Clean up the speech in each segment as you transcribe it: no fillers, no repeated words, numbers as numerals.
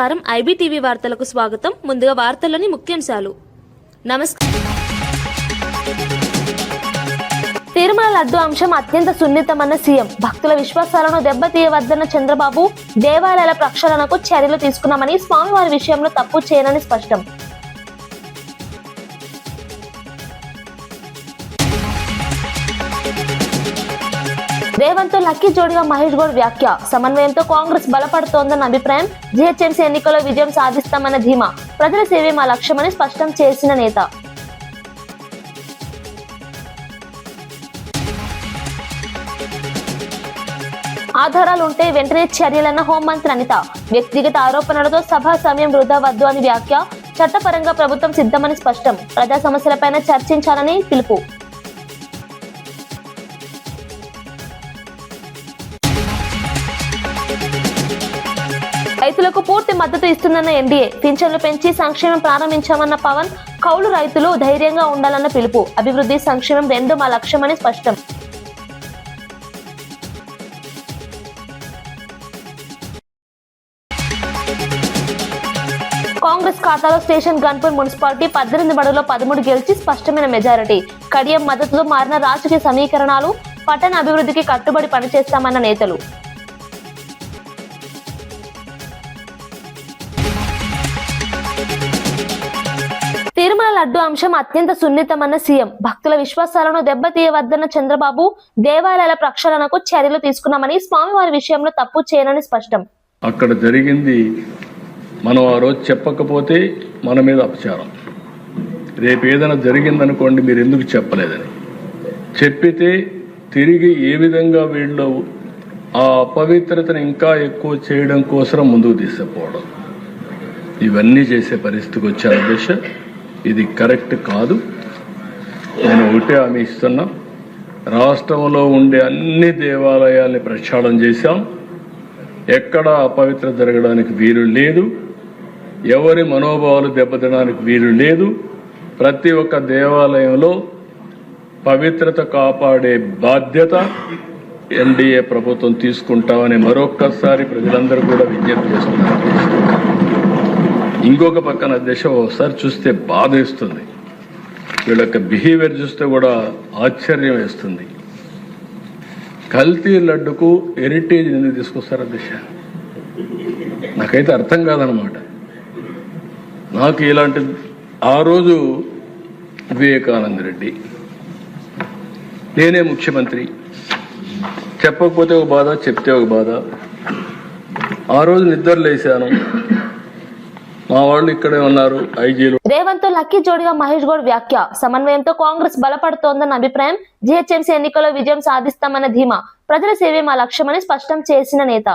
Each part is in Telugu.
నమస్కారం. IBTV వార్తలకు స్వాగతం. ముందుగా వార్తల్లోని ముఖ్యాంశాలు. తిరుమల లడ్డు అంశం అత్యంత సున్నితమన్న సీఎం. భక్తుల విశ్వాసాలను దెబ్బతీయవద్దన్న చంద్రబాబు. దేవాలయాల ప్రక్షాళనకు చర్యలు తీసుకున్నామని, స్వామివారి విషయంలో తప్పు చేయనని స్పష్టం. రేవంత్ లక్కీ జోడిగా మహేష్ గౌడ్ వ్యాఖ్య. సమన్వయంతో కాంగ్రెస్ బలపడుతోందన్న అభిప్రాయం. జీహెచ్ఎంసీ ఎన్నికల్లో విజయం సాధిస్తామన్న ధీమా. ప్రజల సేవే మా లక్ష్యమని స్పష్టం చేసిన నేత. ఆధారాలుంటే వెంటనే చర్యలన్న హోంమంత్రి అనిత. వ్యక్తిగత ఆరోపణలతో సభా సమయం వృధా వద్దు అని వ్యాఖ్య. చట్టపరంగా ప్రభుత్వం సిద్ధమని స్పష్టం. ప్రజా సమస్యలపైన చర్చించాలని పిలుపు. రైతులకు పూర్తి మద్దతు ఇస్తుందన్న ఎన్డీఏ. పింఛన్లు పెంచి సంక్షేమం ప్రారంభించామన్న పవన్. కౌలు రైతులు ధైర్యంగా ఉండాలన్న పిలుపు. అభివృద్ధి సంక్షేమం రెండు మా లక్ష్యమని స్పష్టం. కాంగ్రెస్ ఖాతాలో స్టేషన్ గన్పూర్ మున్సిపాలిటీ 18 బడుల్లో 13 గెలిచి స్పష్టమైన మెజారిటీ. కడియం మద్దతుతో మారిన రాజకీయ సమీకరణాలు. పట్టణ అభివృద్ధికి కట్టుబడి పనిచేస్తామన్న నేతలు. తిరుమల లడ్డు అంశం అత్యంత సున్నితమన్న సీఎం. భక్తుల విశ్వాసాలను దెబ్బతీయవద్దన్న చంద్రబాబు. దేవాలయాల ప్రక్షాళనకు చర్యలు తీసుకున్నామని, స్వామివారి విషయంలో తప్పు చేయనని స్పష్టం. అక్కడ జరిగింది మనం ఆ రోజు చెప్పకపోతే మన మీద అపచారం. రేపు ఏదైనా జరిగిందనుకోండి, మీరు ఎందుకు చెప్పలేదని చెప్పితే తిరిగి ఏ విధంగా వీళ్ళు ఆ అపవిత్రతను ఇంకా ఎక్కువ చేయడం కోసం ముందుకు తీసుకుపోవడం, ఇవన్నీ చేసే పరిస్థితికి వచ్చారు దిశ. ఇది కరెక్ట్ కాదు. నేను ఒకటే హామీ ఇస్తున్నా, రాష్ట్రంలో ఉండే అన్ని దేవాలయాల్ని ప్రక్షాళన చేశాం. ఎక్కడ అపవిత్రత జరగడానికి వీలు లేదు. ఎవరి మనోభావాలు దెబ్బతినడానికి వీలు లేదు. ప్రతి ఒక్క దేవాలయంలో పవిత్రత కాపాడే బాధ్యత ఎన్డీఏ ప్రభుత్వం తీసుకుంటామని మరొక్కసారి ప్రజలందరూ కూడా విజ్ఞప్తి చేస్తున్నారు. ఇంకొక పక్కన దశ ఒకసారి చూస్తే బాధ వేస్తుంది. వీళ్ళ యొక్క బిహేవియర్ చూస్తే కూడా ఆశ్చర్యం వేస్తుంది. కల్తీ లడ్డుకు హెరిటేజ్ ఎందుకు తీసుకొస్తారా దిశ? నాకైతే అర్థం కాదనమాట. నాకు ఇలాంటి ఆ రోజు వివేకానంద రెడ్డి, నేనే ముఖ్యమంత్రి, చెప్పకపోతే ఒక బాధ, చెప్తే ఒక బాధ. ఆ రోజు నిద్రలేశాను, మా వాళ్ళు ఇక్కడే ఉన్నారు. ఐజీలు రేవంత్ లక్కీ జోడిగా మహేష్ గౌడ్ వ్యాఖ్య. సమన్వయంతో కాంగ్రెస్ బలపడుతోందన్న అభిప్రాయం. జీహెచ్ఎంసీ ఎన్నికల్లో విజయం సాధిస్తామన్న ధీమా. ప్రజల సేవే మా లక్ష్యమని స్పష్టం చేసిన నేత.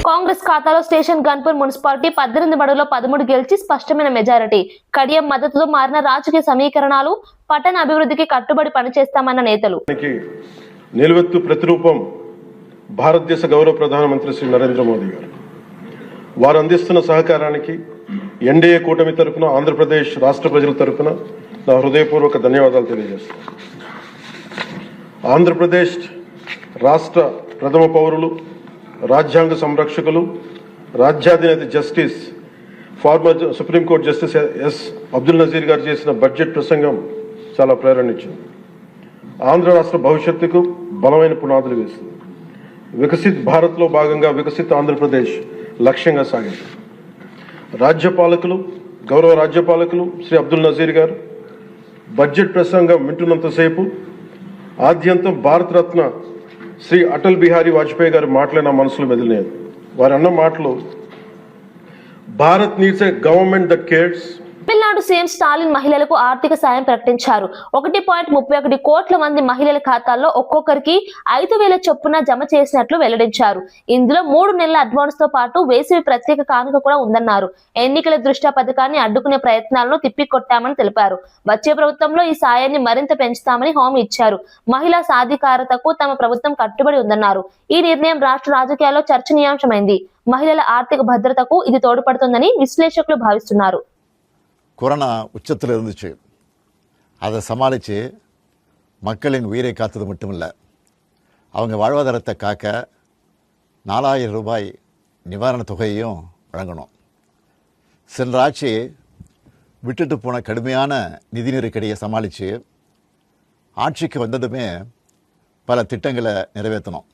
కాంగ్రెస్ ఖాతాలో స్టేషన్ గన్పూర్ మున్సిపాలిటీ 18 బడుల్లో 13 గెలిచి స్పష్టమైన మెజారిటీ. కడియం మద్దతుతో మారిన రాజకీయ సమీకరణాలు. పట్టణ అభివృద్ధికి కట్టుబడి పనిచేస్తామన్న నేతలు. నిలువెత్తు ప్రతిరూపం భారతదేశ గౌరవ ప్రధానమంత్రి శ్రీ నరేంద్ర మోదీ గారు. వారు అందిస్తున్న సహకారానికి ఎన్డీఏ కూటమి తరఫున, ఆంధ్రప్రదేశ్ రాష్ట్ర ప్రజల తరఫున నా హృదయపూర్వక ధన్యవాదాలు తెలియజేస్తున్నాను. ఆంధ్రప్రదేశ్ రాష్ట్ర ప్రథమ పౌరులు, రాజ్యాంగ సంరక్షకులు, రాజ్యాధినేత justice former supreme court justice S Abdul Nazeer గారు చేసిన బడ్జెట్ ప్రసంగం చాలా ప్రేరణ ఇచ్చింది. ఆంధ్ర రాష్ట్ర భవిష్యత్తుకు బలమైన పునాదులు వేస్తుంది. వికసిత్ భారత్లో భాగంగా వికసిత్ ఆంధ్రప్రదేశ్ లక్ష్యంగా సాగింది. రాజ్యపాలకులు, గౌరవ రాజ్యపాలకులు శ్రీ అబ్దుల్ నజీర్ గారు బడ్జెట్ ప్రసంగం వింటున్నంతసేపు ఆద్యంతం భారతరత్న శ్రీ అటల్ బిహారీ వాజ్పేయి గారు మాటలే నా మనసులో మెదిలినాయి. వారు అన్న మాటలు, Bharat needs a government that cares, Tamil Nadu CM Stalin మహిళలకు ఆర్థిక సాయం ప్రకటించారు. 1.31 కోట్ల మంది మహిళల ఖాతాల్లో ఒక్కొక్కరికి 5,000 చొప్పున జమ చేసినట్లు వెల్లడించారు. ఇందులో 3 నెలల అడ్వాన్స్ తో పాటు వేసవి ప్రత్యేక కానుక కూడా ఉందన్నారు. ఎన్నికల దృష్ట్యా పథకాన్ని అడ్డుకునే ప్రయత్నాలను తిప్పికొట్టామని తెలిపారు. వచ్చే ప్రభుత్వంలో ఈ సాయాన్ని మరింత పెంచుతామని హామీ ఇచ్చారు. మహిళా సాధికారతకు తమ ప్రభుత్వం కట్టుబడి ఉందన్నారు. ఈ నిర్ణయం రాష్ట్ర రాజకీయాల్లో చర్చనీయాంశమైంది. మహిళల ఆర్థిక భద్రతకు ఇది తోడ్పడుతుందని విశ్లేషకులు భావిస్తున్నారు. கொரோனா உச்சத்தில் இருந்துச்சு. அதை சமாளித்து மக்களின் உயிரை காத்தது மட்டுமில்லை, அவங்க வாழ்வாதாரத்தை காக்க 4,000 ரூபாய் நிவாரணத் தொகையையும் வழங்கணும். சென்ற ஆட்சி விட்டுட்டு போன கடுமையான நிதி நெருக்கடியை சமாளித்து ஆட்சிக்கு வந்ததுமே பல திட்டங்களை நிறைவேற்றணும்.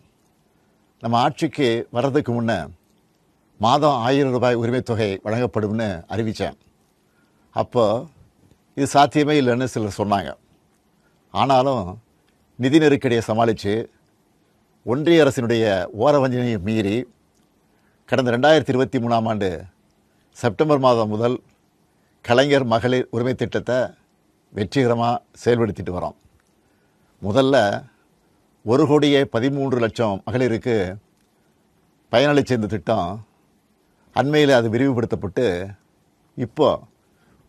நம்ம ஆட்சிக்கு வர்றதுக்கு முன்னே மாதம் 1,000 ரூபாய் உரிமைத் தொகை வழங்கப்படும்னு அறிவித்தேன். அப்போ இது சாத்தியமே இல்லைன்னு சிலர் சொன்னாங்க. ஆனாலும் நிதி நெருக்கடியை சமாளித்து ஒன்றிய அரசினுடைய ஓரவஞ்சனையை மீறி கடந்த 2023ஆம் ஆண்டு செப்டம்பர் மாதம் முதல் கலைஞர் மகளிர் உரிமை திட்டத்தை வெற்றிகரமாக செயல்படுத்திட்டு வரோம். முதல்ல 1,13,00,000 மகளிருக்கு பயனளிச்ச இந்த திட்டம் அண்மையில் அது விரிவுபடுத்தப்பட்டு இப்போ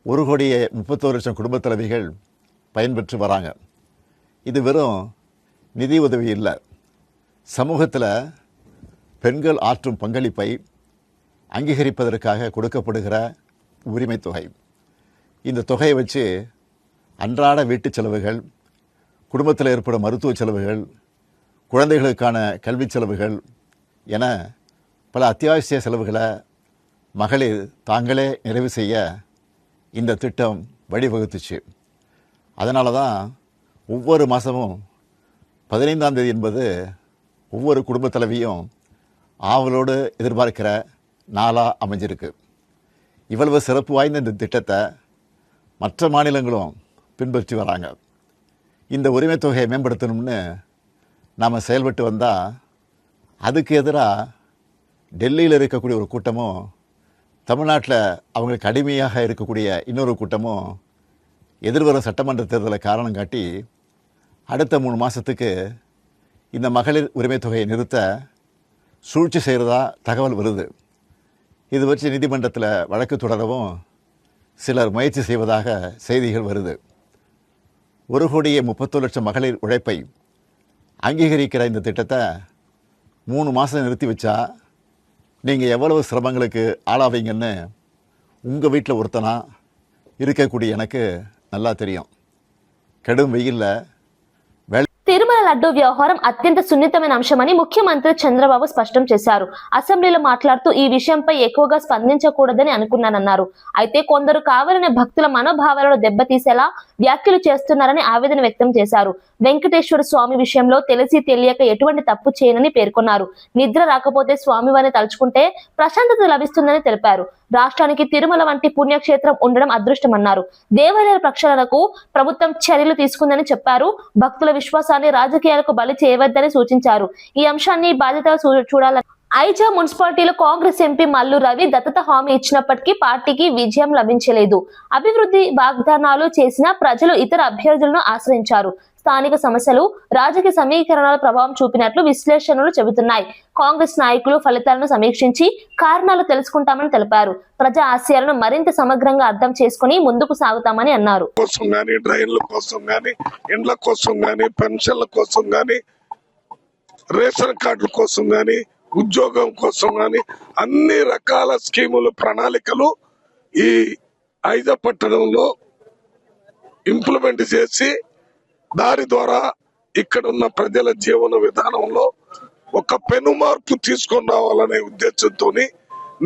1,31,00,000 குடும்பத் தலைவிகள் பயன்பெற்று வராங்க. இது வெறும் நிதி உதவி இல்லை, சமூகத்தில் பெண்கள் ஆற்றும் பங்களிப்பை அங்கீகரிப்பதற்காக கொடுக்கப்படுகிற உரிமை தொகை. இந்த தொகையை வச்சு அன்றாட வீட்டு செலவுகள், குடும்பத்தில் ஏற்படும் மருத்துவ செலவுகள், குழந்தைகளுக்கான கல்வி செலவுகள் என பல அத்தியாவசிய செலவுகளை மகளிர் தாங்களே நிறைவு செய்ய இந்த திட்டம் வழிவகுத்துச்சு. அதனால தான் ஒவ்வொரு மாதமும் 15ஆம் தேதி என்பது ஒவ்வொரு குடும்ப தலைவியும் ஆவலோடு எதிர்பார்க்கிற நாளாக அமைஞ்சிருக்கு. இவ்வளவு சிறப்பு வாய்ந்த இந்த திட்டத்தை மற்ற மாநிலங்களும் பின்பற்றி வராங்க. இந்த உரிமை தொகையை மேம்படுத்தணும்னு நாம் செயல்பட்டு வந்தால் அதுக்கு எதிராக டெல்லியில் இருக்கக்கூடிய ஒரு கூட்டமும் தமிழ்நாட்டில் அவங்களுக்கு அடிமையாக இருக்கக்கூடிய இன்னொரு கூட்டமும் எதிர்வரும் சட்டமன்ற தேர்தலை காரணம் காட்டி அடுத்த 3 மாதத்துக்கு இந்த மகளிர் உரிமை தொகையை நிறுத்த சூழ்ச்சி செய்கிறதா தகவல் வருது. இது வச்சு நீதிமன்றத்தில் வழக்கு தொடரவும் சிலர் முயற்சி செய்வதாக செய்திகள் வருது. 1,31,00,000 மகளிர் உழைப்பை அங்கீகரிக்கிற இந்த திட்டத்தை 3 மாதம் நிறுத்தி வச்சா நீங்கள் எவ்வளவு சிரமங்களுக்கு ஆளாவீங்கன்னு உங்கள் வீட்டில் ஒருத்தனா இருக்கக்கூடிய எனக்கு நல்லா தெரியும். கடும் வெயிலில் తిరుమల లడ్డూ వ్యవహారం అత్యంత సున్నితమైన అంశమని ముఖ్యమంత్రి చంద్రబాబు స్పష్టం చేశారు. అసెంబ్లీలో మాట్లాడుతూ ఈ విషయంపై ఎక్కువగా స్పందించకూడదని అనుకున్నానన్నారు. అయితే కొందరు కావాలనే భక్తుల మనోభావాలను దెబ్బతీసేలా వ్యాఖ్యలు చేస్తున్నారని ఆవేదన వ్యక్తం చేశారు. వెంకటేశ్వర స్వామి విషయంలో తెలిసి తెలియక ఎటువంటి తప్పు చేయనని పేర్కొన్నారు. నిద్ర రాకపోతే స్వామివారిని తలుచుకుంటే ప్రశాంతత లభిస్తుందని తెలిపారు. రాష్ట్రానికి తిరుమల వంటి పుణ్యక్షేత్రం ఉండడం అదృష్టమన్నారు. దేవాలయాల ప్రక్షాళనకు ప్రభుత్వం చర్యలు తీసుకుందని చెప్పారు. భక్తుల విశ్వాసాన్ని రాజకీయాలకు బలి చేయవద్దని సూచించారు. ఈ అంశాన్ని బాధ్యతగా చూడాలని ఐజా మున్సిపాలిటీలో కాంగ్రెస్ ఎంపీ మల్లు రవి దత్తత హామీ ఇచ్చినప్పటికీ పార్టీకి విజయం లభించలేదు. అభివృద్ధి వాగ్దానాలు చేసిన ప్రజలు ఇతర అభ్యర్థులను ఆశ్రయించారు. స్థానిక సమస్యలు రాజకీయ సమీకరణాల ప్రభావం చూపినట్లు విశ్లేషణలు చెబుతున్నాయి. కాంగ్రెస్ నాయకులు ఫలితాలను సమీక్షించి కారణాలు తెలుసుకుంటామని తెలిపారు. ప్రజా ఆశయాలను మరింత సమగ్రంగా అర్థం చేసుకుని ముందుకు సాగుతామని అన్నారు. డ్రైన్ల కోసం గానీ, ఇండ్ల కోసం గానీ, పెన్షన్ల కోసం గానీ, రేషన్ కార్డుల కోసం గానీ, ఉద్యోగం కోసం గానీ అన్ని రకాల స్కీములు, ప్రణాళికలు ఈ ఐజా పట్టణంలో ఇంప్లిమెంట్ చేసి దాని ద్వారా ఇక్కడున్న ప్రజల జీవన విధానంలో ఒక పెను మార్పు తీసుకొని రావాలనే ఉద్దేశంతో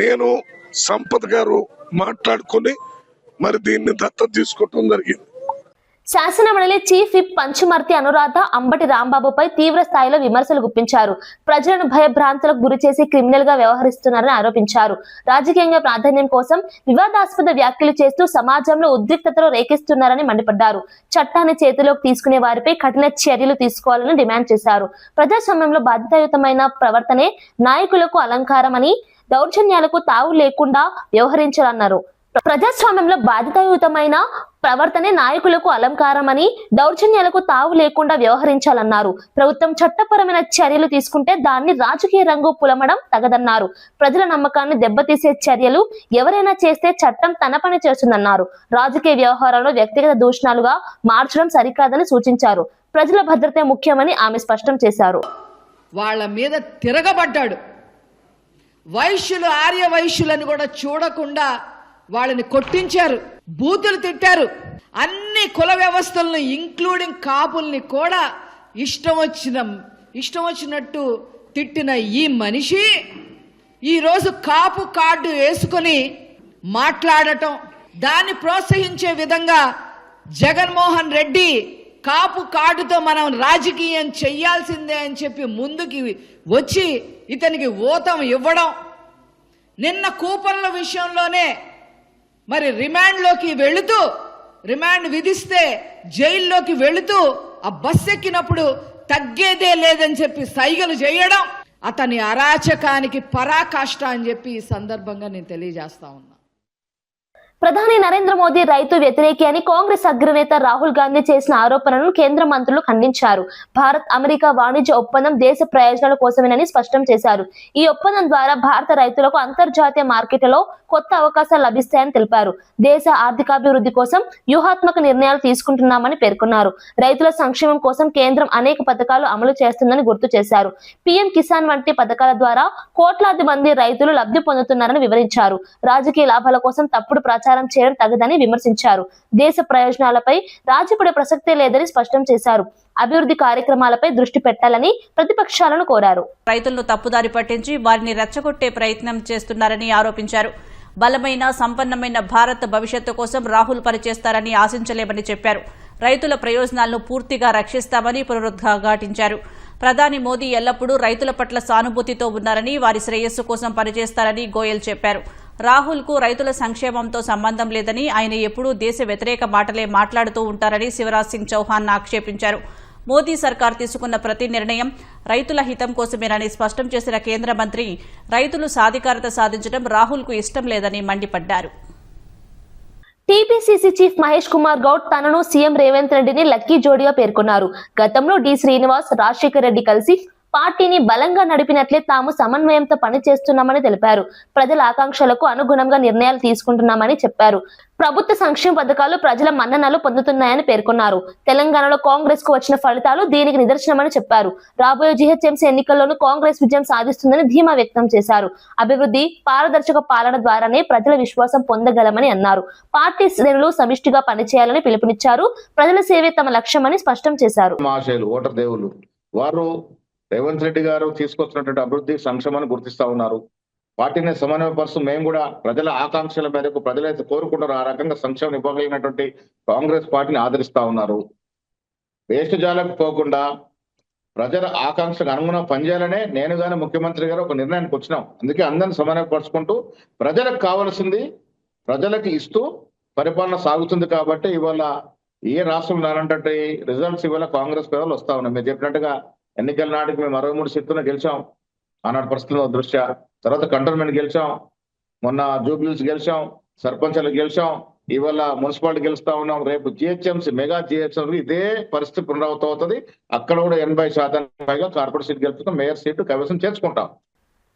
నేను సంపత్ గారు మాట్లాడుకొని మరి దీన్ని దత్తత తీసుకోవటం జరిగింది. శాసనమండలి చీఫ్ విప్ పంచుమర్తి అనురాధ అంబటి రాంబాబుపై తీవ్ర స్థాయిలో విమర్శలు గుప్పించారు. ప్రజలను భయభ్రాంతులకు గురి చేసి క్రిమినల్ గా వ్యవహరిస్తున్నారని ఆరోపించారు. రాజకీయంగా ప్రాధాన్యం కోసం వివాదాస్పద వ్యాఖ్యలు చేస్తూ సమాజంలో ఉద్రిక్తతలు రేకిస్తున్నారని మండిపడ్డారు. చట్టాన్ని చేతిలోకి తీసుకునే వారిపై కఠిన చర్యలు తీసుకోవాలని డిమాండ్ చేశారు. ప్రజాస్వామ్యంలో బాధ్యతాయుతమైన ప్రవర్తనే నాయకులకు అలంకారమని, దౌర్జన్యాలకు తావు లేకుండా వ్యవహరించాలన్నారు. ప్రజాస్వామ్యంలో బాధ్యతాయుతమైన ప్రవర్తనే నాయకులకు అలంకారమని, దౌర్జన్యాలకు తావు లేకుండా వ్యవహరించాలన్నారు. ప్రభుత్వం చట్టపరమైన చర్యలు తీసుకుంటే దాన్ని రాజకీయ రంగు పులమడం తగదన్నారు. ప్రజల నమ్మకాన్ని దెబ్బతీసే చర్యలు ఎవరైనా చేస్తే చట్టం తన పని చేస్తుందన్నారు. రాజకీయ వ్యవహారాలను వ్యక్తిగత దూషణలుగా మార్చడం సరికాదని సూచించారు. ప్రజల భద్రతే ముఖ్యమని ఆమె స్పష్టం చేశారు. వాళ్ళ మీద తిరగబడ్డాడు. వైశ్యులు, ఆర్య వైశ్యులను కూడా చూడకుండా వాళ్ళని కొట్టించారు, బూతులు తిట్టారు. అన్ని కుల వ్యవస్థలను ఇంక్లూడింగ్ కాపుల్ని కూడా ఇష్టం వచ్చినట్టు తిట్టిన ఈ మనిషి ఈరోజు కాపు కార్డు వేసుకొని మాట్లాడటం, దాన్ని ప్రోత్సహించే విధంగా జగన్మోహన్ రెడ్డి కాపు కార్డుతో మనం రాజకీయం చెయ్యాల్సిందే అని చెప్పి ముందుకి వచ్చి ఇతనికి ఊతం ఇవ్వడం, నిన్న కూపన్ల విషయంలోనే మరి రిమాండ్లోకి వెళుతూ, రిమాండ్ విధిస్తే జైల్లోకి వెళుతూ ఆ బస్ ఎక్కినప్పుడు తగ్గేదే లేదని చెప్పి సైగలు చేయడం అతని అరాచకానికి పరాకాష్ట అని చెప్పి ఈ సందర్భంగా నేను తెలియజేస్తా ఉన్నా. ప్రధాని నరేంద్ర మోదీ రైతు వ్యతిరేకి అని కాంగ్రెస్ అగ్రనేత రాహుల్ గాంధీ చేసిన ఆరోపణలను కేంద్ర మంత్రులు ఖండించారు. భారత్ అమెరికా వాణిజ్య ఒప్పందం దేశ ప్రయోజనాల కోసమేనని స్పష్టం చేశారు. ఈ ఒప్పందం ద్వారా భారత రైతులకు అంతర్జాతీయ మార్కెట్లలో కొత్త అవకాశాలు లభిస్తాయని తెలిపారు. దేశ ఆర్థికాభివృద్ధి కోసం వ్యూహాత్మక నిర్ణయాలు తీసుకుంటున్నామని పేర్కొన్నారు. రైతుల సంక్షేమం కోసం కేంద్రం అనేక పథకాలు అమలు చేస్తుందని గుర్తు చేశారు. పీఎం కిసాన్ వంటి పథకాల ద్వారా కోట్లాది మంది రైతులు లబ్ధి పొందుతున్నారని వివరించారు. రాజకీయ లాభాల కోసం తప్పుడు ప్రచారం చేయడం తగదని విమర్శించారు. దేశ ప్రయోజనాలపై రాజీపడే ప్రసక్తే లేదని స్పష్టం చేశారు. అభివృద్ధి కార్యక్రమాలపై దృష్టి పెట్టాలని ప్రతిపక్షాలను కోరారు. రైతులను తప్పుదారి పట్టించి వారిని రెచ్చగొట్టే ప్రయత్నం చేస్తున్నారని ఆరోపించారు. బలమైన సంపన్నమైన భారత్ భవిష్యత్తు కోసం రాహుల్ పనిచేస్తారని ఆశించలేమని చెప్పారు. రైతుల ప్రయోజనాలను పూర్తిగా రక్షిస్తామని పునరుద్ఘాటించారు. ప్రధాని మోదీ ఎల్లప్పుడూ రైతుల పట్ల సానుభూతితో ఉన్నారని, వారి శ్రేయస్సు కోసం పనిచేస్తారని గోయల్ చెప్పారు. రాహుల్ కు రైతుల సంక్షేమంతో సంబంధం లేదని, ఆయన ఎప్పుడూ దేశ వ్యతిరేక మాటలే మాట్లాడుతూ ఉంటారని శివరాజ్ సింగ్ చౌహాన్ ఆక్షేపించారు. మోదీ సర్కార్ తీసుకున్న ప్రతి నిర్ణయం రైతుల హితం కోసమేనని స్పష్టం చేసిన కేంద్ర మంత్రి, రైతులు సాధికారత సాధించడం రాహుల్ కు ఇష్టం లేదని మండిపడ్డారు. టీపీసీసీ చీఫ్ మహేష్ కుమార్ గౌడ్ తనను సీఎం రేవంత్ రెడ్డిని లక్కీ జోడీగా పేర్కొన్నారు. గతంలో డి శ్రీనివాస్, రాజశేఖర్ రెడ్డి కలిసి పార్టీని బలంగా నడిపినట్లే తాము సమన్వయంతో పనిచేస్తున్నామని తెలిపారు. ప్రజల ఆకాంక్షలకు అనుగుణంగా నిర్ణయాలు తీసుకుంటున్నామని చెప్పారు. ప్రభుత్వ సంక్షేమ పథకాలు ప్రజల మన్ననలు పొందుతున్నాయని పేర్కొన్నారు. తెలంగాణలో కాంగ్రెస్ కు వచ్చిన ఫలితాలు దీనికి నిదర్శనమని చెప్పారు. రాబోయే జీహెచ్ఎంసీ ఎన్నికల్లోనూ కాంగ్రెస్ విజయం సాధిస్తుందని ధీమా వ్యక్తం చేశారు. అభివృద్ధి, పారదర్శక పాలన ద్వారానే ప్రజల విశ్వాసం పొందగలమని అన్నారు. పార్టీ శ్రేణులు సమిష్టిగా పనిచేయాలని పిలుపునిచ్చారు. ప్రజల సేవే తమ లక్ష్యమని స్పష్టం చేశారు. ఓటర్ దేవులు వారు రేవంత్ రెడ్డి గారు తీసుకొచ్చినటువంటి అభివృద్ధి సంక్షేమాన్ని గుర్తిస్తా ఉన్నారు. పార్టీని సమన్వయపరుస్తూ మేము కూడా ప్రజల ఆకాంక్షల మేరకు ప్రజలైతే కోరుకుంటారు ఆ రకంగా సంక్షేమం ఇవ్వగలిగినటువంటి కాంగ్రెస్ పార్టీని ఆదరిస్తా ఉన్నారు. వేస్ట్ జాలకు పోకుండా ప్రజల ఆకాంక్షకు అనుగుణంగా పనిచేయాలనే నేను కానీ ముఖ్యమంత్రి గారు ఒక నిర్ణయానికి వచ్చినాం. అందుకే అందరిని సమన్వయపరుచుకుంటూ ప్రజలకు కావాల్సింది ప్రజలకు ఇస్తూ పరిపాలన సాగుతుంది. కాబట్టి ఇవాళ ఏ రాష్ట్రంలో రానంటే రిజల్ట్స్ ఇవాళ కాంగ్రెస్ పేదలు వస్తా ఉన్నాయి. మీరు చెప్పినట్టుగా ఎన్నికల నాటికి మేము 63 సీట్లను గెలిచాం ఆనాటి పరిస్థితుల దృష్ట్యా. తర్వాత కంటోన్మెంట్ గెలిచాం, మొన్న జూబ్లీస్ గెలిచాం, సర్పంచ్లు గెలిచాం, ఇవాళ మున్సిపాలిటీ గెలుస్తా ఉన్నాం. రేపు జిహెచ్ఎంసీ, మెగా జిహెచ్ఎంసీ ఇదే పరిస్థితి పునరావృతం అవుతుంది. అక్కడ కూడా 80% పైగా కార్పొరేట్ సీట్ గెలుపుతాం, మేయర్ సీటు కైవసం చేసుకుంటాం.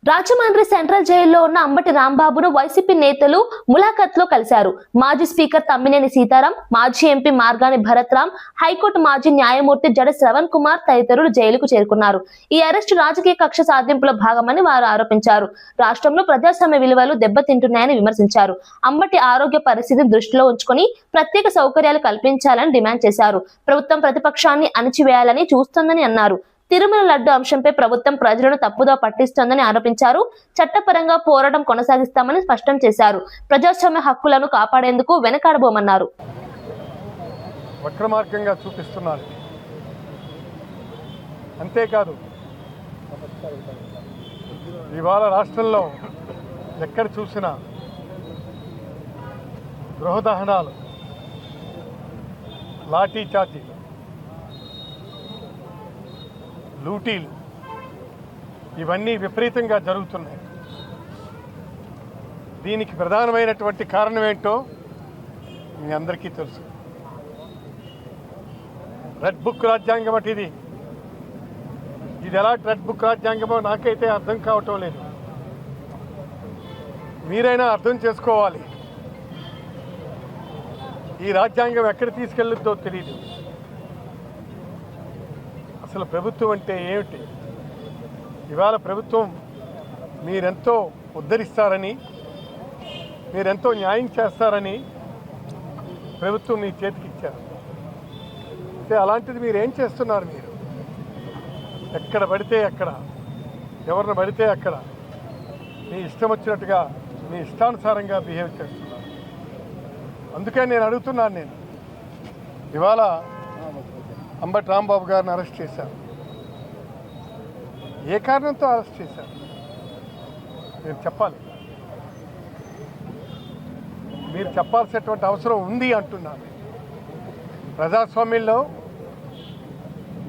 రాజమండ్రి సెంట్రల్ జైల్లో ఉన్న అంబటి రాంబాబును వైసీపీ నేతలు ములాఖత్ లో కలిశారు. మాజీ స్పీకర్ తమ్మినేని సీతారాం, మాజీ ఎంపీ మార్గాని భరత్రాం, హైకోర్టు మాజీ న్యాయమూర్తి జడ శ్రవణ్ కుమార్ తదితరులు జైలుకు చేరుకున్నారు. ఈ అరెస్టు రాజకీయ కక్ష సాధింపులో భాగమని వారు ఆరోపించారు. రాష్ట్రంలో ప్రజాస్వామ్య విలువలు దెబ్బతింటున్నాయని విమర్శించారు. అంబటి ఆరోగ్య పరిస్థితిని దృష్టిలో ఉంచుకొని ప్రత్యేక సౌకర్యాలు కల్పించాలని డిమాండ్ చేశారు. ప్రభుత్వం ప్రతిపక్షాన్ని అణిచివేయాలని చూస్తోందని అన్నారు. తిరుమల లడ్డు అంశంపై ప్రభుత్వం ప్రజలను తప్పుదో పట్టిస్తోందని ఆరోపించారు. చట్టపరంగా పోరాటం కొనసాగిస్తామని స్పష్టం చేశారు. ప్రజాస్వామ్య హక్కులను కాపాడేందుకు వెనకాడబోమన్నారు. వక్రమార్గంగా చూపిస్తున్నారు. అంతేకాదు ఇవాళ రాష్ట్రంలో ఎక్కడ చూసినా గృహదహనాలు, లాఠీ చార్జీలు, లూటీలు ఇవన్నీ విపరీతంగా జరుగుతున్నాయి. దీనికి ప్రధానమైనటువంటి కారణం ఏంటో మీ అందరికీ తెలుసు. రెడ్ బుక్ రాజ్యాంగం అంటే ఇది ఎలా రెడ్ బుక్ రాజ్యాంగమో నాకైతే అర్థం కావటం లేదు. మీరైనా అర్థం చేసుకోవాలి. ఈ రాజ్యాంగం ఎక్కడ తీసుకెళ్ళుద్దో తెలియదు. అసలు ప్రభుత్వం అంటే ఏమిటి? ఇవాళ ప్రభుత్వం మీరెంతో ఉద్ధరిస్తారని, మీరెంతో న్యాయం చేస్తారని ప్రభుత్వం మీ చేతికి ఇచ్చారు. అయితే అలాంటిది మీరేం చేస్తున్నారు? మీరు ఎక్కడ పడితే అక్కడ, ఎవరిని పడితే అక్కడ మీ ఇష్టం వచ్చినట్టుగా, మీ ఇష్టానుసారంగా బిహేవ్ చేస్తున్నారు. అందుకే నేను అడుగుతున్నాను, ఇవాళ అంబటి రాంబాబు గారిని అరెస్ట్ చేశారు. ఏ కారణంతో అరెస్ట్ చేశారు? మీరు చెప్పాలి. మీరు చెప్పాల్సినటువంటి అవసరం ఉంది అంటున్నాను. ప్రజాస్వామ్యంలో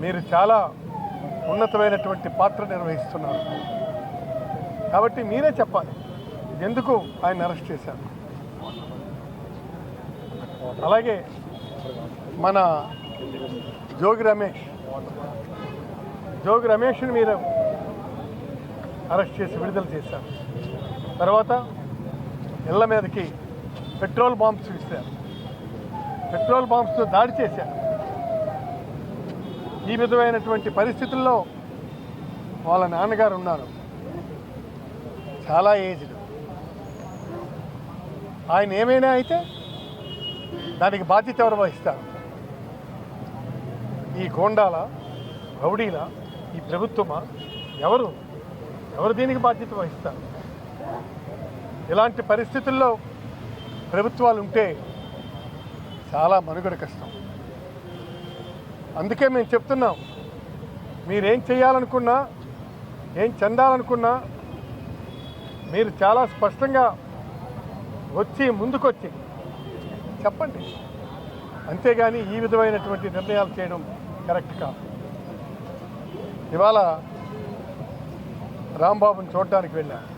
మీరు చాలా ఉన్నతమైనటువంటి పాత్ర నిర్వహిస్తున్నారు. కాబట్టి మీరే చెప్పాలి ఎందుకు ఆయన అరెస్ట్ చేశారు. అలాగే మన జోగి రమేష్ని మీరు అరెస్ట్ చేసి విడుదల చేశారు. తర్వాత ఇళ్ల మీదకి పెట్రోల్ బాంబ్స్ ఇస్తారు, పెట్రోల్ బాంబ్స్తో దాడి చేశారు. ఈ విధమైనటువంటి పరిస్థితుల్లో వాళ్ళ నాన్నగారు ఉన్నారు, చాలా ఏజ్డ్. ఆయన ఏమైనా అయితే దానికి బాధ్యత ఎవరు వహిస్తారు? ఈ గోండాల, రౌడీల, ఈ ప్రభుత్వమా? ఎవరు దీనికి బాధ్యత వహిస్తారు? ఇలాంటి పరిస్థితుల్లో ప్రభుత్వాలు ఉంటే చాలా మనుగడ కష్టం. అందుకే మేము చెప్తున్నాం, మీరేం చేయాలనుకున్నా, ఏం చెందాలనుకున్నా మీరు చాలా స్పష్టంగా ముందుకొచ్చి చెప్పండి. అంతేగాని ఈ విధమైనటువంటి నిర్ణయాలు చేయడం కరెక్ట్ కాదు. ఇవాళ రాంబాబుని చూడడానికి వెళ్ళాను.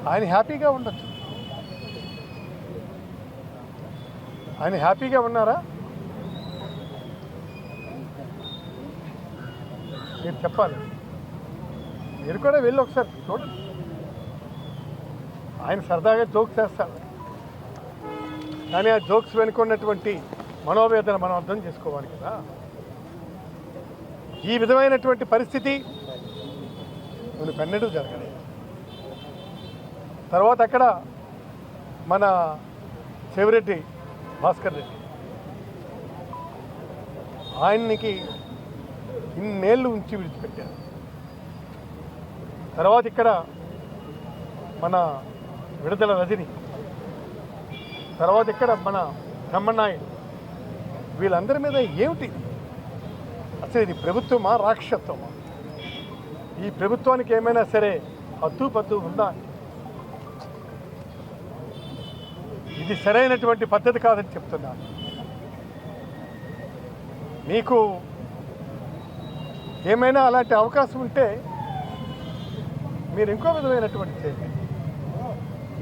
ఆయన హ్యాపీగా ఉండొచ్చు. ఆయన హ్యాపీగా ఉన్నారా? మీరు చెప్పాలి. మీరు కూడా వెళ్ళి ఒకసారి చూడండి. ఆయన సరదాగా జోక్స్ చేస్తారు, కానీ ఆ జోక్స్ వెనుకున్నటువంటి మనోవేదన మనం అర్థం చేసుకోవాలి కదా. ఈ విధమైనటువంటి పరిస్థితి మన పెన్నడూ జరగలేదు. తర్వాత అక్కడ మన చెవిరెడ్డి భాస్కర్ రెడ్డి, ఆయనకి ఇన్నేళ్ళు ఉంచి విడిచిపెట్టారు. తర్వాత ఇక్కడ మన విడుదల రజని, తర్వాత ఇక్కడ మన బ్రహ్మనాయుడు, వీళ్ళందరి మీద ఏమిటి అసలు? ఇది ప్రభుత్వమా, రాక్షసత్వమా? ఈ ప్రభుత్వానికి ఏమైనా సరే హద్దు ఉందా? ఇది సరైనటువంటి పద్ధతి కాదని చెప్తున్నాను. మీకు ఏమైనా అలాంటి అవకాశం ఉంటే మీరు ఇంకో విధమైనటువంటి చేయండి.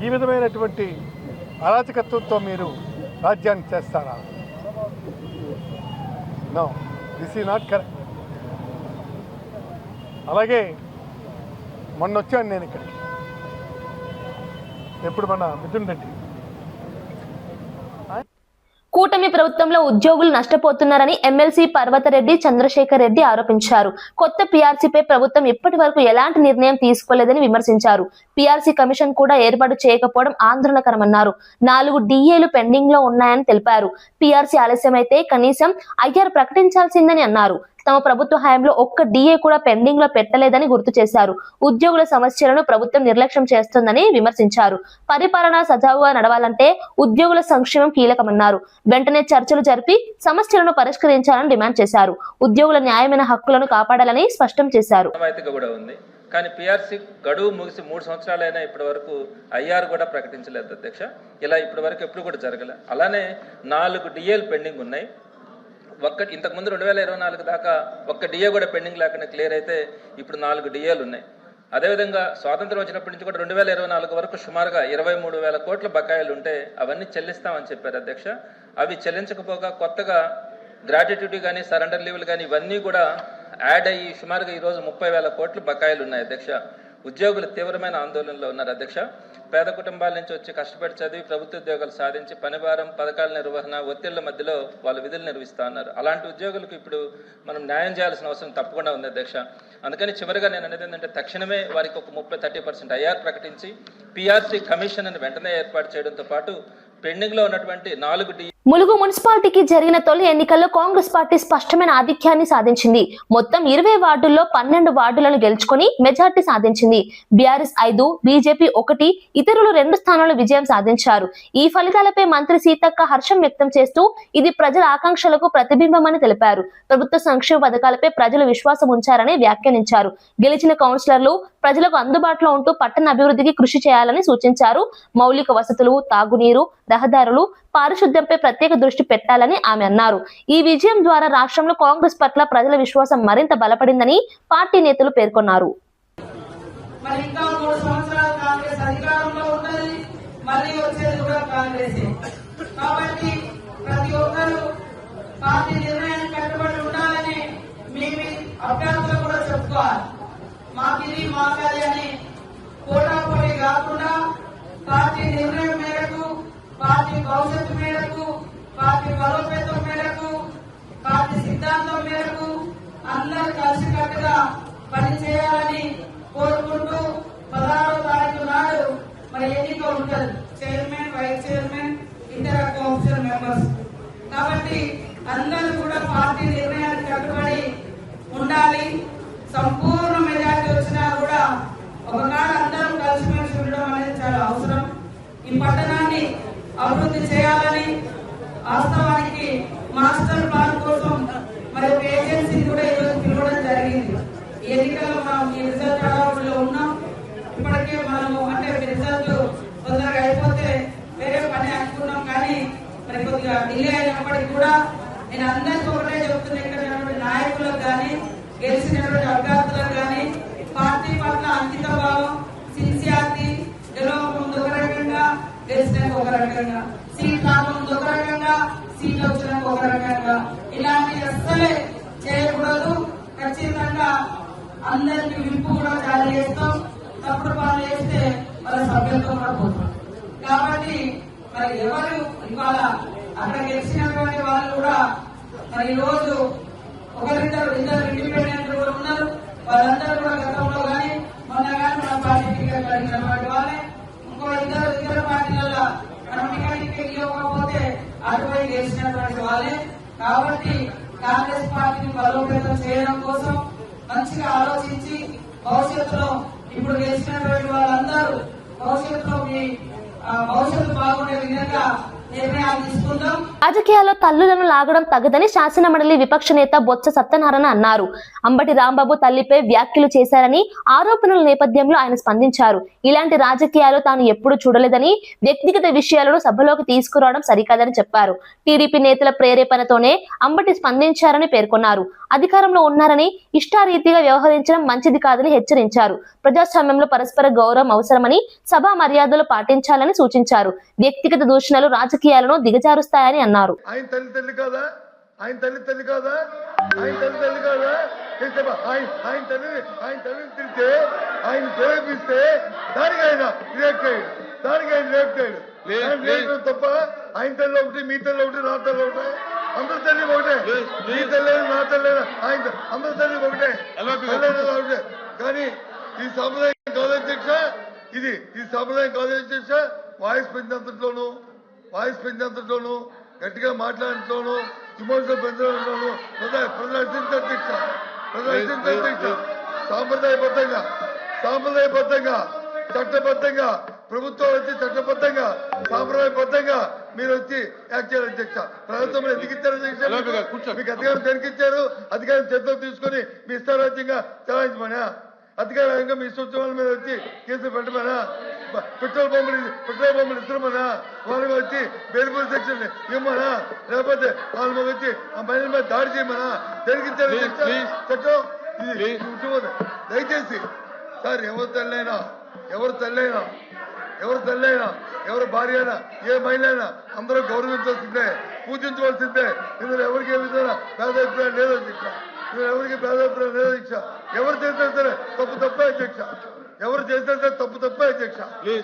ఈ విధమైనటువంటి అరాచకత్వంతో మీరు రాజ్యాన్ని చేస్తారా? No, this is not correct. అలాగే మొన్న వచ్చాను నేను ఇక్కడికి, ఎప్పుడు మన మిథున్ రెడ్డి. కూటమి ప్రభుత్వంలో ఉద్యోగులు నష్టపోతున్నారని ఎమ్మెల్సీ పర్వతరెడ్డి చంద్రశేఖర్ రెడ్డి ఆరోపించారు. కొత్త పీఆర్సీపై ప్రభుత్వం ఇప్పటి వరకు ఎలాంటి నిర్ణయం తీసుకోలేదని విమర్శించారు. పీఆర్సీ కమిషన్ కూడా ఏర్పాటు చేయకపోవడం ఆందోళనకరమన్నారు. 4 డిఏలు పెండింగ్ లో ఉన్నాయని తెలిపారు. పీఆర్సీ ఆలస్యమైతే కనీసం ఐఆర్ ప్రకటించాల్సిందని అన్నారు. తమ ప్రభుత్వ హయాంలో ఒక్క డిఏ కూడా పెండింగ్ లో పెట్టలేదని గుర్తు చేశారు. ఉద్యోగుల సమస్యలను ప్రభుత్వం నిర్లక్ష్యం చేస్తోందని విమర్శించారు. పరిపాలన సజావుగా నడవాలంటే ఉద్యోగుల సంక్షేమం కీలకమన్నారు. వెంటనే చర్చలు జరిపి సమస్యలను పరిష్కరించాలని డిమాండ్ చేశారు. ఉద్యోగుల న్యాయమైన హక్కులను కాపాడాలని స్పష్టం చేశారు. కానీ పీఆర్సీ గడువు ముగిసి 3 సంవత్సరాలైనా ఇప్పటి వరకు ఐఆర్ కూడా ప్రకటించలేదు అధ్యక్ష. ఇలా ఇప్పటి వరకు ఎప్పుడు కూడా జరగలే. అలానే 4 డిఏలు పెండింగ్ ఉన్నాయి. ఇంతకుముందు 2024 దాకా ఒక్క డిఏ కూడా పెండింగ్ లేకుండా క్లియర్ అయితే ఇప్పుడు 4 డిఏలు ఉన్నాయి. అదేవిధంగా స్వాతంత్రం వచ్చినప్పటి నుంచి కూడా 2024 వరకు సుమారుగా 23,000 కోట్ల బకాయిలు ఉంటే అవన్నీ చెల్లిస్తామని చెప్పారు అధ్యక్ష. అవి చెల్లించకపోగా కొత్తగా గ్రాట్యుటీ కానీ సరెండర్ లీవ్లు కానీ ఇవన్నీ కూడా యాడ్ అయ్యి సుమారుగా ఈరోజు 30,000 కోట్లు బకాయిలు ఉన్నాయి అధ్యక్ష. ఉద్యోగులు తీవ్రమైన ఆందోళనలో ఉన్నారు అధ్యక్ష. పేద కుటుంబాల నుంచి వచ్చి కష్టపడి చదివి ప్రభుత్వ ఉద్యోగాలు సాధించి పనిభారం, పథకాల నిర్వహణ, ఒత్తిళ్ల మధ్యలో వాళ్ళ విధులు నిర్వహిస్తూ ఉన్నారు. అలాంటి ఉద్యోగులకు ఇప్పుడు మనం న్యాయం చేయాల్సిన అవసరం తప్పకుండా ఉంది అధ్యక్ష. అందుకని చివరిగా నేను అనేది ఏంటంటే తక్షణమే వారికి ఒక 30-30% ఐఆర్ ప్రకటించి పిఆర్సీ కమిషన్ అని వెంటనే ఏర్పాటు చేయడంతో పాటు పెండింగ్ లో ఉన్నటువంటి 4 ములుగు మున్సిపాలిటీకి జరిగిన తొలి ఎన్నికల్లో కాంగ్రెస్ పార్టీ స్పష్టమైన ఆధిక్యాన్ని సాధించింది. మొత్తం 20 వార్డుల్లో 12 వార్డులను గెలుచుకొని మెజార్టీ సాధించింది. బీఆర్ఎస్ 5, బీజేపీ 1, ఇతరులు 2 స్థానాల్లో విజయం సాధించారు. ఈ ఫలితాలపై మంత్రి సీతక్క హర్షం వ్యక్తం చేస్తూ ఇది ప్రజల ఆకాంక్షలకు ప్రతిబింబమని తెలిపారు. ప్రభుత్వ సంక్షేమ పథకాలపై ప్రజలు విశ్వాసం ఉంచారని వ్యాఖ్యానించారు. గెలిచిన కౌన్సిలర్లు ప్రజలకు అందుబాటులో ఉంటూ పట్టణ అభివృద్ధికి కృషి చేయాలని సూచించారు. మౌలిక వసతులు, తాగునీరు, రహదారులు, పారిశుద్ధ్యంపై ప్రత్యేక దృష్టి పెట్టాలని ఆమె అన్నారు. ఈ విజయం ద్వారా రాష్ట్రంలో కాంగ్రెస్ పట్ల ప్రజల విశ్వాసం మరింత బలపడిందని పార్టీ నేతలు పేర్కొన్నారు. మరి ఇంకా 3 సంవత్సరాలు కాంగ్రెస్ అధికారంలో ఉన్నది, మళ్ళీ వచ్చేది కూడా కాంగ్రెస్. కాబట్టి ప్రతి ఒక్కరూ పార్టీ నిర్ణయానికి కట్టుబడి ఉండాలని మేము అభ్యర్థులు కూడా చెప్పుకోవాలి. మాకిది మాకది అని పోటాపోటీ కాకుండా పార్టీ నిర్ణయం మేరకు, పార్టీ భవిష్యత్తు మేరకు, పార్టీ బలోపేతం మేరకు, పార్టీ సిద్ధాంతం మేరకు అందరూ కలిసికట్టుగా పనిచేయాలని కోరుకుంటూ 16వ తారీఖు నాడు మరి ఎన్నిక ఉంటుంది. చైర్మన్, వైస్ చైర్మన్, ఇతర కౌన్సిల్ మెంబర్స్. కాబట్టి అందరూ కూడా పార్టీ నిర్ణయానికి కట్టుబడి ఉండాలి. సంపూర్ణ మెజార్టీ వచ్చినా కూడా ఒకనాడు అందరం కలిసిమెలిసి ఉండడం అనేది చాలా అవసరం. ఈ పట్టణాన్ని అభివృద్ధి చేయాలని వాస్తవానికి మాస్టర్ ప్లాన్ కోసం మరి ఒక ఏజెన్సీ కూడా ఈరోజు పిలవడం జరిగింది. ఈ ఎన్నికల్లో మనం ఈ రిజల్ట్ హడావుడిలో ఉన్నాం. ఇప్పటికే మనము అంటే రిజల్ట్ తొందరగా అయిపోతే వేరే పని అనుకున్నాం, కానీ మరి కొద్దిగా డిలే అయినప్పటికీ కూడా నేను అందరికీ ఒకటే చెప్తున్నా, ఇక్కడ నాయకులకు కానీ గెలిచినటువంటి అభ్యర్థులకు కానీ పార్టీ పట్ల అంకిత భావం, సిన్సియారిటీ, గెలవక ముందు ఒక రకంగా, గెలిచినాక ఒక రకంగా, సీట్ రాకముందు ఒక రకంగా, సీట్లు వచ్చినాక ఒక రకంగా, ఇలాంటి అస్సలే చేయకూడదు. ఖచ్చితంగా అందరికి విప్పు కూడా జారీ చేస్తాం. తప్పుడు పనులు చేస్తే వాళ్ళ సభ్యత్వం కూడా పోతాం. కాబట్టి మరి ఎవరు ఇవాళ అక్కడ గెలిచినటువంటి వాళ్ళు కూడా మరి ఈ రోజు ఇద్దరు ఇండిపెండెంట్ కూడా ఉన్నారు. వాళ్ళందరూ కూడా గతంలో కానీ మొన్న కానీ మన పార్టీ టికెట్ అడిగినటువంటి వాళ్ళే. ఇంకో ఇతర పార్టీలలో మనం టికెట్ ఇవ్వకపోతే అటువైపు గెలిచినటువంటి వాళ్ళే. కాబట్టి కాంగ్రెస్ పార్టీని బలోపేతం చేయడం కోసం మంచిగా ఆలోచించి భవిష్యత్తులో ఇప్పుడు గెలిచినటువంటి వాళ్ళందరూ భవిష్యత్తులో మీ భవిష్యత్తు బాగుండే విధంగా నిర్ణయాలు తీసుకుందాం. రాజకీయాల్లో తల్లులను లాగడం తగదని శాసనమండలి విపక్ష నేత బొత్స సత్యనారాయణ అన్నారు. అంబటి రాంబాబు తల్లిపై వ్యాఖ్యలు చేశారని ఆరోపణల నేపథ్యంలో ఆయన స్పందించారు. ఇలాంటి రాజకీయాలు తాను ఎప్పుడూ చూడలేదని, వ్యక్తిగత విషయాలను సభలోకి తీసుకురావడం సరికాదని చెప్పారు. టీడీపీ నేతల ప్రేరేపణతోనే అంబటి స్పందించారని పేర్కొన్నారు. అధికారంలో ఉన్నారని ఇష్టారీతిగా వ్యవహరించడం మంచిది కాదని హెచ్చరించారు. ప్రజాస్వామ్యంలో పరస్పర గౌరవం అవసరమని, సభా మర్యాదలు పాటించాలని సూచించారు. వ్యక్తిగత దూషణలు రాజకీయాలను దిగజారుస్తాయని అన్నారు. ఆయన తల్లి కాదా? ఆయన తల్లి కాదా? ఆయన తల్లి కాదా? ఆయన తల్లిని తిరిగితే, ఆయన ప్రేరేపిస్తే దానికి ఆయన రియాక్ట్ అయ్యాడు. తప్ప ఆయన తల్లి ఒకటి, మీ తల్లి ఒకటి, నా తల్లి ఒకటి, అందరి తల్లి ఒకటే. మీ తల్లి నా తల్లి ఆయన అందరి తల్లి ఒకటే. కానీ ఈ సాంప్రదాయం కాదు అధ్యక్ష. ఈ సాంప్రదాయం కాదు అధ్యక్ష. వాయిస్ పెంచేంతలోను గట్టిగా మాట్లాడటంలోను, విమర్శలు పెంచడంలోను ప్రదర్శించ అధ్యక్ష. సాంప్రదాయబద్ధంగా చట్టబద్ధంగా ప్రభుత్వం వచ్చి చట్టబద్ధంగా సాంప్రదాయబద్ధంగా మీరు వచ్చి యాక్ట్ చేయాలి అధ్యక్ష. ప్రభుత్వం ఎందుకు ఇచ్చారు అధ్యక్ష? మీకు అధికారం దేనికి ఇచ్చారు? అధికారం చేతిలో తీసుకొని మీ ఇష్టారాజ్యంగా చలాయించమనా? అధికారంగా మీ సూచనల మీద వచ్చి కేసులు పెట్టమనా? పెట్రోల్ బొమ్మలు ఇస్తున్నామనా? వాళ్ళ మీద వచ్చి బెయిల్బుల్ సెక్షన్ ఇవ్వమనా? లేకపోతే వాళ్ళ మీద వచ్చి ఆ మహిళల మీద దాడి చేయమనా? దేనికి ఇచ్చారు చట్టం? ఇది దయచేసి సార్ ఎవరు తల్లైనా ఎవరు భార్య అయినా ఏ మహిళ అయినా అందరూ గౌరవించాల్సిందే, పూజించవలసిందే. ఇందులో ఎవరికి ఏ విధంగా భేదాభిప్రాయం లేదు అధ్యక్ష. ఇందులో ఎవరికి భేదాభిప్రాయం లేదు అధ్యక్ష. ఎవరు చేసినా సరే తప్పే అధ్యక్ష. ఎవరు చేసినా సరే తప్పే అధ్యక్ష.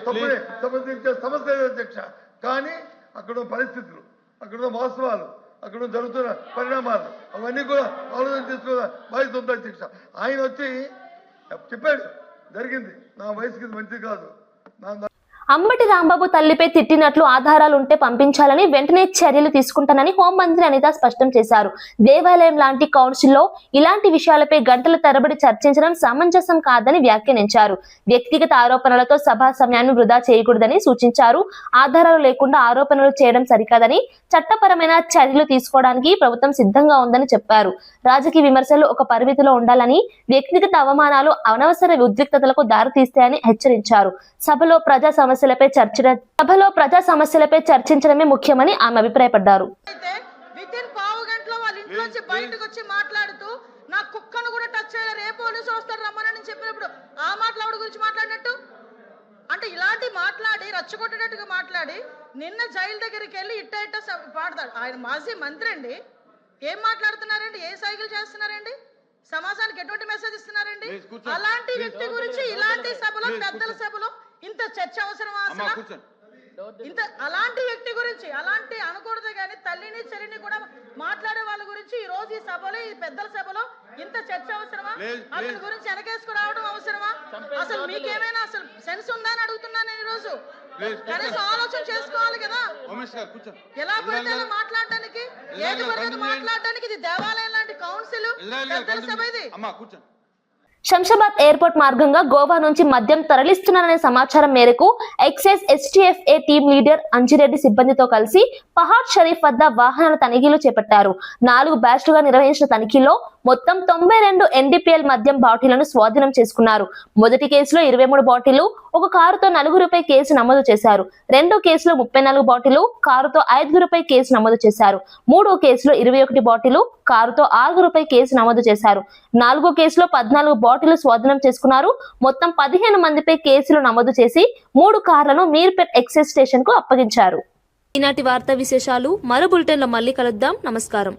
తప్పుని సంబంధించే సమస్య లేదు అధ్యక్ష. కానీ అక్కడ పరిస్థితులు, అక్కడ వాస్తవాలు, అక్కడ జరుగుతున్న పరిణామాలు అవన్నీ కూడా ఆలోచన తీసుకున్న బాధ్యత ఉంది అధ్యక్ష. ఆయన వచ్చి చెప్పాడు, జరిగింది, నా వయసుకి ఇది మంచిది కాదు. అంబటి రాంబాబు తల్లిపై తిట్టినట్లు ఆధారాలుంటే పంపించాలని వెంటనే చర్యలు తీసుకుంటానని హోంమంత్రి అనిత స్పష్టం చేశారు. దేవాలయం లాంటి కౌన్సిల్లో ఇలాంటి విషయాలపై గంటల తరబడి చర్చించడం సమంజసం కాదని వ్యాఖ్యానించారు. వ్యక్తిగత ఆరోపణలతో సభా సమయాన్ని వృధా చేయకూడదని సూచించారు. ఆధారాలు లేకుండా ఆరోపణలు చేయడం సరికాదని, చట్టపరమైన చర్యలు తీసుకోవడానికి ప్రభుత్వం సిద్ధంగా ఉందని చెప్పారు. రాజకీయ విమర్శలు ఒక పరిమితిలో ఉండాలని, వ్యక్తిగత అవమానాలు అనవసర ఉద్రిక్తతలకు దారితీస్తాయని హెచ్చరించారు. సభలో ప్రజా సమస్యలపై చర్చించడమే ముఖ్యమని ఆమె అభిప్రాయపడ్డారు. పావు గంటలో వాళ్ళ ఇంట్లోంచి బయటకు వచ్చి మాట్లాడుతూ నా కుక్కను కూడా టచ్ చేయలేదు, రేపు పోలీసు వస్తారు రమ్మని చెప్పినప్పుడు ఆ మాట్లాడు గురించి మాట్లాడినట్టు అంటే ఇలాంటి మాట్లాడి రచ్చగొట్టేటట్టుగా మాట్లాడి నిన్న జైలు దగ్గరికి వెళ్ళి ఇట్ట పాడతాడు. ఆయన మాజీ మంత్రి అండి, ఏం మాట్లాడుతున్నారండి, ఏ సైకిల్ చేస్తున్నారండి, సమాజానికి ఎటువంటి మెసేజ్ ఇస్తున్నారండి? అలాంటి వ్యక్తి గురించి ఇలాంటి సభలో, పెద్దల సభలో ఇంత చర్చ అవసరమా? ఇంత అలాంటి వ్యక్తి గురించి అలాంటి అనకూడదు కానీ తల్లిని చెల్లిని కూడా మాట్లాడే వాళ్ళ గురించి ఈ రోజు ఈ సభలో, ఈ పెద్దల సభలో ఇంత చర్చ అవసరమా? అతని గురించి వెనకేసుకు రావడం అవసరమా? అసలు మీకేమైనా అసలు సెన్స్ ఉందా అని అడుగుతున్నాను నేను. ఈ రోజు కనీసం ఆలోచన చేసుకోవాలి కదా. ఎలా పడితే అలా మాట్లాడడానికి, ఏది పడితే మాట్లాడడానికి. ఇది దేవాలయం లాంటి కౌన్సిల్, పెద్దల సభ ఇది. శంషాబాద్ ఎయిర్పోర్ట్ మార్గంగా గోవా నుంచి మద్యం తరలిస్తున్నారనే సమాచారం మేరకు excise STFA team leader Anjireddy సిబ్బందితో కలిసి పహాడ్ షరీఫ్ వద్ద వాహనాల తనిఖీలు చేపట్టారు. 4 బ్యాచ్లుగా నిర్వహించిన తనిఖీలో మొత్తం 92 NDPL మద్యం బాటిళ్లను స్వాధీనం చేసుకున్నారు. మొదటి కేసులో 23 బాటిళ్లు, ఒక కారుతో 4గురిపై కేసు నమోదు చేశారు. రెండో కేసులో 34 బాటిళ్లు, కారుతో 5గురిపై కేసు నమోదు చేశారు. మూడో కేసులో 21 బాటిళ్లు, కారుతో 6గురిపై కేసు నమోదు చేశారు. 4గో కేసులో 14 బాటిళ్లు స్వాధీనం చేసుకున్నారు. మొత్తం 15 మందిపై కేసులు నమోదు చేసి 3 కార్లను మీర్పేట్ ఎక్సైజ్ స్టేషన్ కు అప్పగించారు. ఈనాటి వార్తా విశేషాలు మరో బులెటిన్లో మళ్ళీ కలుద్దాం. నమస్కారం.